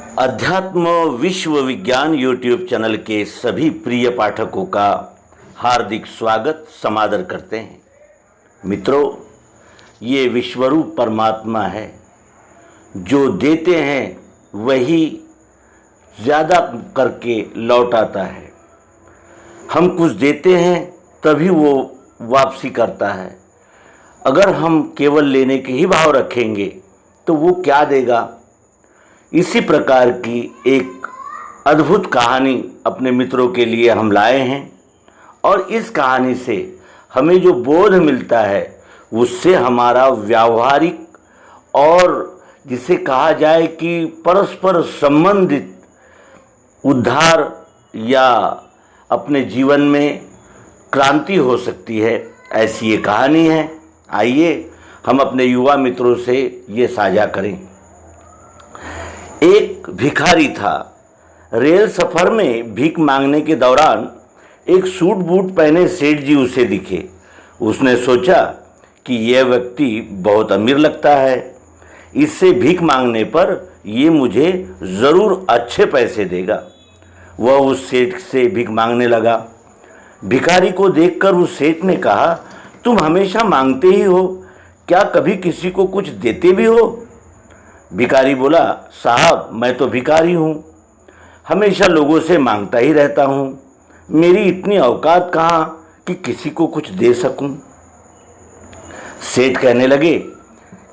अध्यात्म विश्व विज्ञान यूट्यूब चैनल के सभी प्रिय पाठकों का हार्दिक स्वागत समादर करते हैं। मित्रों, ये विश्वरूप परमात्मा है। जो देते हैं वही ज़्यादा करके लौट आता है। हम कुछ देते हैं तभी वो वापसी करता है। अगर हम केवल लेने के ही भाव रखेंगे तो वो क्या देगा। इसी प्रकार की एक अद्भुत कहानी अपने मित्रों के लिए हम लाए हैं और इस कहानी से हमें जो बोध मिलता है उससे हमारा व्यावहारिक और जिसे कहा जाए कि परस्पर संबंधित उद्धार या अपने जीवन में क्रांति हो सकती है। ऐसी ये कहानी है। आइए हम अपने युवा मित्रों से ये साझा करें। एक भिखारी था। रेल सफ़र में भीख मांगने के दौरान एक सूट बूट पहने सेठ जी उसे दिखे। उसने सोचा कि यह व्यक्ति बहुत अमीर लगता है, इससे भीख मांगने पर ये मुझे ज़रूर अच्छे पैसे देगा। वह उस सेठ से भीख मांगने लगा। भिखारी को देखकर उस सेठ ने कहा, तुम हमेशा मांगते ही हो, क्या कभी किसी को कुछ देते भी हो? भिखारी बोला, साहब मैं तो भिखारी हूँ, हमेशा लोगों से मांगता ही रहता हूँ। मेरी इतनी औकात कहाँ कि किसी को कुछ दे सकूँ। सेठ कहने लगे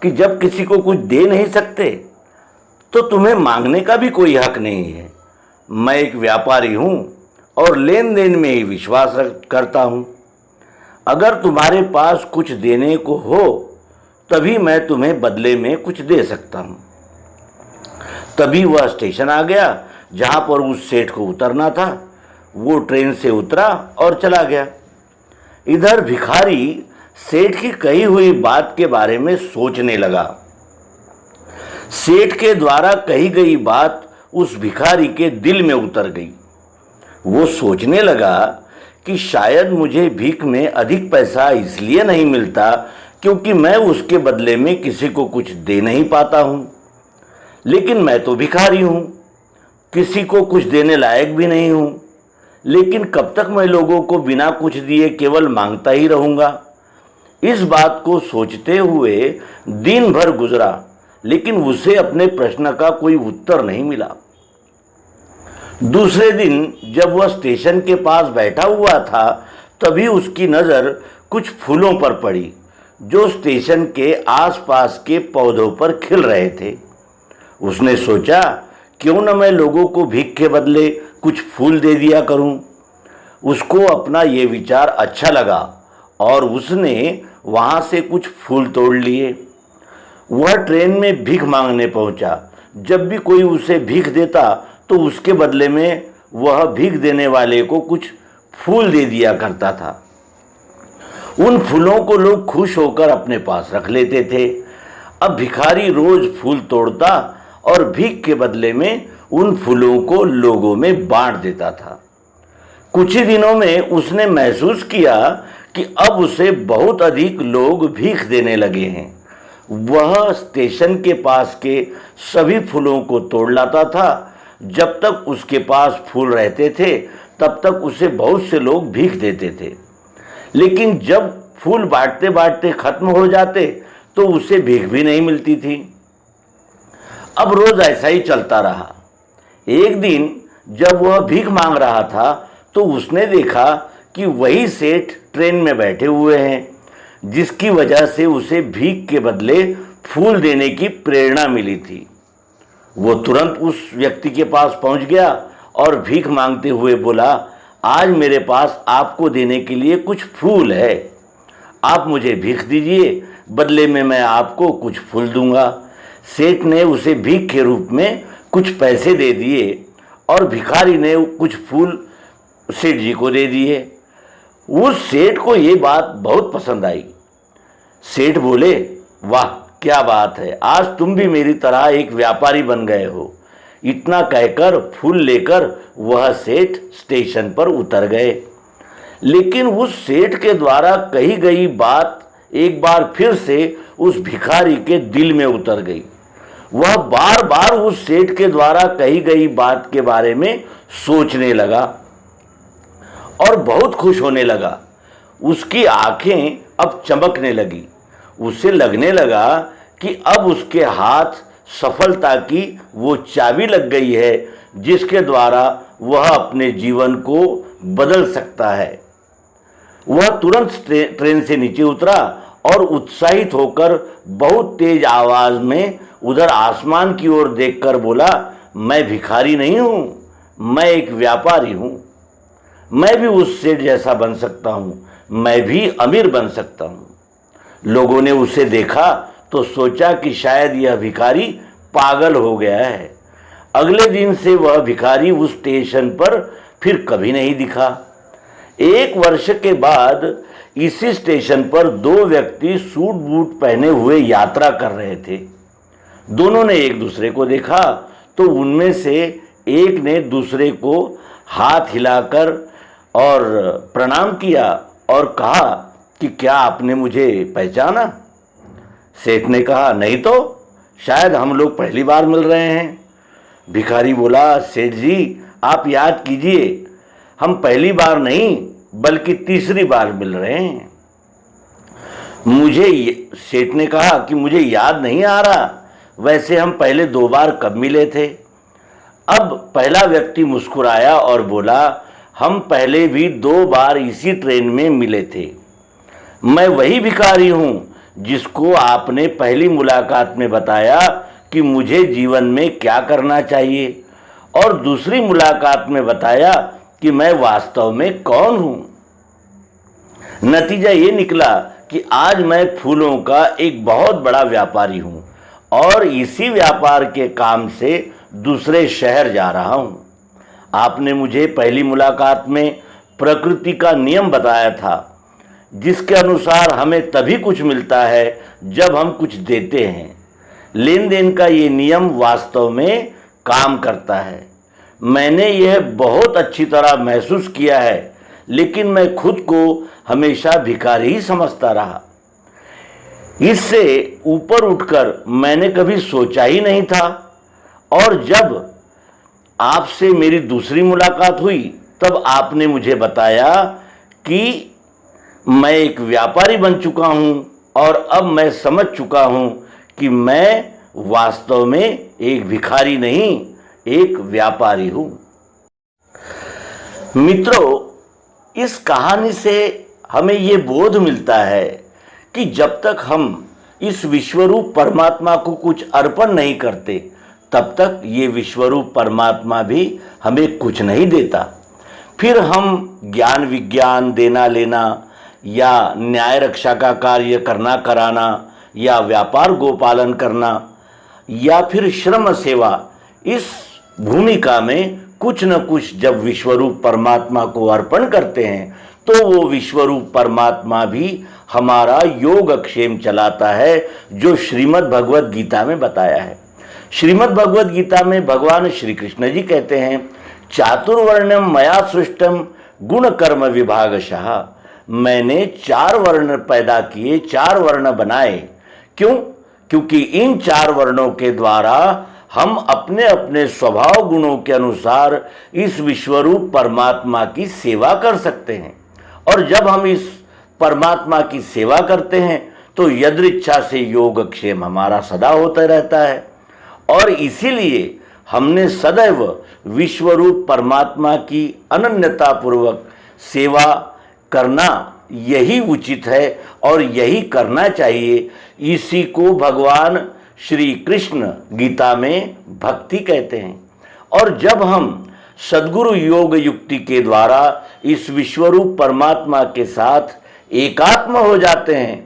कि जब किसी को कुछ दे नहीं सकते तो तुम्हें मांगने का भी कोई हक नहीं है। मैं एक व्यापारी हूँ और लेन देन में ही विश्वास करता हूँ। अगर तुम्हारे पास कुछ देने को हो तभी मैं तुम्हें बदले में कुछ दे सकता हूँ। तभी वह स्टेशन आ गया जहाँ पर उस सेठ को उतरना था। वो ट्रेन से उतरा और चला गया। इधर भिखारी सेठ की कही हुई बात के बारे में सोचने लगा। सेठ के द्वारा कही गई बात उस भिखारी के दिल में उतर गई। वो सोचने लगा कि शायद मुझे भीख में अधिक पैसा इसलिए नहीं मिलता क्योंकि मैं उसके बदले में किसी को कुछ दे नहीं पाता हूँ। लेकिन मैं तो भिखारी हूँ, किसी को कुछ देने लायक भी नहीं हूँ। लेकिन कब तक मैं लोगों को बिना कुछ दिए केवल मांगता ही रहूँगा। इस बात को सोचते हुए दिन भर गुजरा, लेकिन उसे अपने प्रश्न का कोई उत्तर नहीं मिला। दूसरे दिन जब वह स्टेशन के पास बैठा हुआ था तभी उसकी नज़र कुछ फूलों पर पड़ी जो स्टेशन के आसपास के पौधों पर खिल रहे थे। उसने सोचा, क्यों न मैं लोगों को भीख के बदले कुछ फूल दे दिया करूं। उसको अपना ये विचार अच्छा लगा और उसने वहां से कुछ फूल तोड़ लिए। वह ट्रेन में भीख मांगने पहुंचा। जब भी कोई उसे भीख देता तो उसके बदले में वह भीख देने वाले को कुछ फूल दे दिया करता था। उन फूलों को लोग खुश होकर अपने पास रख लेते थे। अब भिखारी रोज फूल तोड़ता और भीख के बदले में उन फूलों को लोगों में बांट देता था। कुछ ही दिनों में उसने महसूस किया कि अब उसे बहुत अधिक लोग भीख देने लगे हैं। वह स्टेशन के पास के सभी फूलों को तोड़ लाता था। जब तक उसके पास फूल रहते थे तब तक उसे बहुत से लोग भीख देते थे। लेकिन जब फूल बांटते बांटते खत्म हो जाते तो उसे भीख भी नहीं मिलती थी। अब रोज ऐसा ही चलता रहा। एक दिन जब वह भीख मांग रहा था तो उसने देखा कि वही सेठ ट्रेन में बैठे हुए हैं, जिसकी वजह से उसे भीख के बदले फूल देने की प्रेरणा मिली थी। वो तुरंत उस व्यक्ति के पास पहुंच गया और भीख मांगते हुए बोला, आज मेरे पास आपको देने के लिए कुछ फूल है, आप मुझे भीख दीजिए, बदले में मैं आपको कुछ फूल दूंगा। सेठ ने उसे भीख के रूप में कुछ पैसे दे दिए और भिखारी ने कुछ फूल सेठ जी को दे दिए। उस सेठ को ये बात बहुत पसंद आई। सेठ बोले, वाह क्या बात है, आज तुम भी मेरी तरह एक व्यापारी बन गए हो। इतना कहकर फूल लेकर वह सेठ स्टेशन पर उतर गए। लेकिन उस सेठ के द्वारा कही गई बात एक बार फिर से उस भिखारी के दिल में उतर गई। वह बार बार उस सेठ के द्वारा कही गई बात के बारे में सोचने लगा और बहुत खुश होने लगा। उसकी आंखें अब चमकने लगी। उसे लगने लगा कि अब उसके हाथ सफलता की वो चाबी लग गई है जिसके द्वारा वह अपने जीवन को बदल सकता है। वह तुरंत ट्रेन से नीचे उतरा और उत्साहित होकर बहुत तेज आवाज में उधर आसमान की ओर देखकर बोला, मैं भिखारी नहीं हूं, मैं एक व्यापारी हूं। मैं भी उस सेठ जैसा बन सकता हूं, मैं भी अमीर बन सकता हूं। लोगों ने उसे देखा तो सोचा कि शायद यह भिखारी पागल हो गया है। अगले दिन से वह भिखारी उस स्टेशन पर फिर कभी नहीं दिखा। 1 वर्ष के बाद इसी स्टेशन पर 2 व्यक्ति सूट बूट पहने हुए यात्रा कर रहे थे। दोनों ने एक दूसरे को देखा तो उनमें से एक ने दूसरे को हाथ हिलाकर और प्रणाम किया और कहा कि क्या आपने मुझे पहचाना? सेठ ने कहा, नहीं तो, शायद हम लोग पहली बार मिल रहे हैं। भिखारी बोला, सेठ जी आप याद कीजिए, हम पहली बार नहीं बल्कि तीसरी बार मिल रहे हैं। सेठ ने कहा कि मुझे याद नहीं आ रहा, वैसे हम पहले 2 बार कब मिले थे? अब पहला व्यक्ति मुस्कुराया और बोला, हम पहले भी 2 बार इसी ट्रेन में मिले थे। मैं वही भिखारी हूं जिसको आपने पहली मुलाकात में बताया कि मुझे जीवन में क्या करना चाहिए और दूसरी मुलाकात में बताया कि मैं वास्तव में कौन हूं। नतीजा ये निकला कि आज मैं फूलों का एक बहुत बड़ा व्यापारी हूं और इसी व्यापार के काम से दूसरे शहर जा रहा हूं। आपने मुझे पहली मुलाकात में प्रकृति का नियम बताया था जिसके अनुसार हमें तभी कुछ मिलता है जब हम कुछ देते हैं। लेन देन का ये नियम वास्तव में काम करता है। मैंने यह बहुत अच्छी तरह महसूस किया है, लेकिन मैं खुद को हमेशा भिखारी ही समझता रहा। इससे ऊपर उठकर मैंने कभी सोचा ही नहीं था और जब आपसे मेरी दूसरी मुलाकात हुई तब आपने मुझे बताया कि मैं एक व्यापारी बन चुका हूं और अब मैं समझ चुका हूं कि मैं वास्तव में एक भिखारी नहीं, एक व्यापारी हूं। मित्रों, इस कहानी से हमें ये बोध मिलता है कि जब तक हम इस विश्वरूप परमात्मा को कुछ अर्पण नहीं करते तब तक ये विश्वरूप परमात्मा भी हमें कुछ नहीं देता। फिर हम ज्ञान विज्ञान देना लेना या न्याय रक्षा का कार्य करना कराना या व्यापार गोपालन करना या फिर श्रम सेवा, इस भूमिका में कुछ न कुछ जब विश्वरूप परमात्मा को अर्पण करते हैं तो वो विश्वरूप परमात्मा भी हमारा योगक्षेम चलाता है, जो श्रीमद् भगवद गीता में बताया है। श्रीमद् भगवद गीता में भगवान श्री कृष्ण जी कहते हैं, चातुर्वर्ण्यम मया सृष्टम गुण कर्म विभागशः। मैंने 4 वर्ण पैदा किए, 4 वर्ण बनाए। क्यों? क्योंकि इन 4 वर्णों के द्वारा हम अपने अपने स्वभाव गुणों के अनुसार इस विश्वरूप परमात्मा की सेवा कर सकते हैं। और जब हम इस परमात्मा की सेवा करते हैं तो यदृच्छा से योगक्षेम हमारा सदा होता रहता है। और इसीलिए हमने सदैव विश्वरूप परमात्मा की अनन्यता पूर्वक सेवा करना यही उचित है और यही करना चाहिए। इसी को भगवान श्री कृष्ण गीता में भक्ति कहते हैं। और जब हम सद्गुरु योग युक्ति के द्वारा इस विश्वरूप परमात्मा के साथ एकात्म हो जाते हैं,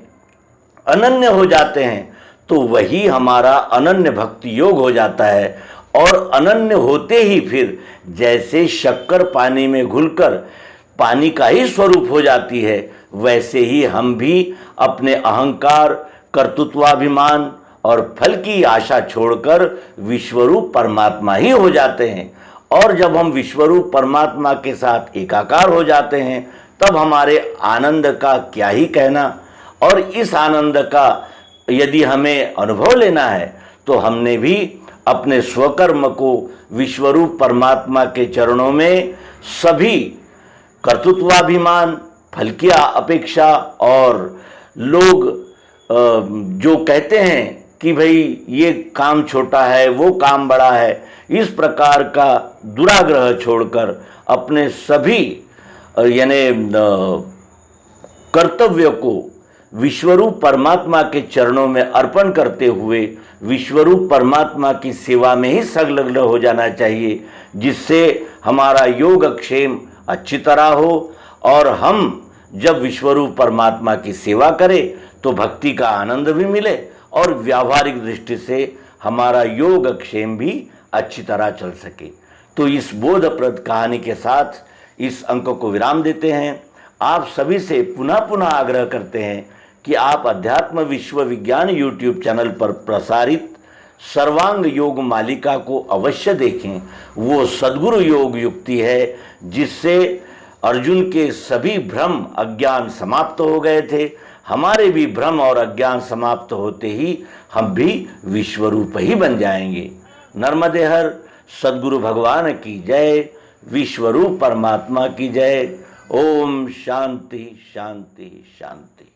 अनन्य हो जाते हैं, तो वही हमारा अनन्य भक्ति योग हो जाता है। और अनन्य होते ही फिर जैसे शक्कर पानी में घुलकर पानी का ही स्वरूप हो जाती है, वैसे ही हम भी अपने अहंकार, कर्तृत्वाभिमान और फल की आशा छोड़कर विश्वरूप परमात्मा ही हो जाते हैं। और जब हम विश्वरूप परमात्मा के साथ एकाकार हो जाते हैं तब हमारे आनंद का क्या ही कहना। और इस आनंद का यदि हमें अनुभव लेना है तो हमने भी अपने स्वकर्म को विश्वरूप परमात्मा के चरणों में सभी कर्तृत्वाभिमान, फल की अपेक्षा और लोग जो कहते हैं कि भाई ये काम छोटा है, वो काम बड़ा है, इस प्रकार का दुराग्रह छोड़कर अपने सभी यानी कर्तव्य को विश्वरूप परमात्मा के चरणों में अर्पण करते हुए विश्वरूप परमात्मा की सेवा में ही संलग्न हो जाना चाहिए, जिससे हमारा योगक्षेम अच्छी तरह हो और हम जब विश्वरूप परमात्मा की सेवा करें तो भक्ति का आनंद भी मिले और व्यावहारिक दृष्टि से हमारा योगक्षेम भी अच्छी तरह चल सके। तो इस बोधप्रद कहानी के साथ इस अंक को विराम देते हैं। आप सभी से पुनः पुनः आग्रह करते हैं कि आप अध्यात्म विश्व विज्ञान यूट्यूब चैनल पर प्रसारित सर्वांग योग मालिका को अवश्य देखें। वो सद्गुरु योग युक्ति है जिससे अर्जुन के सभी भ्रम अज्ञान समाप्त हो गए थे। हमारे भी भ्रम और अज्ञान समाप्त होते ही हम भी विश्वरूप ही बन जाएंगे। नर्मदे हर सद्गुरु भगवान की जय, विश्वरूप परमात्मा की जय। ओम शांति शांति शांति।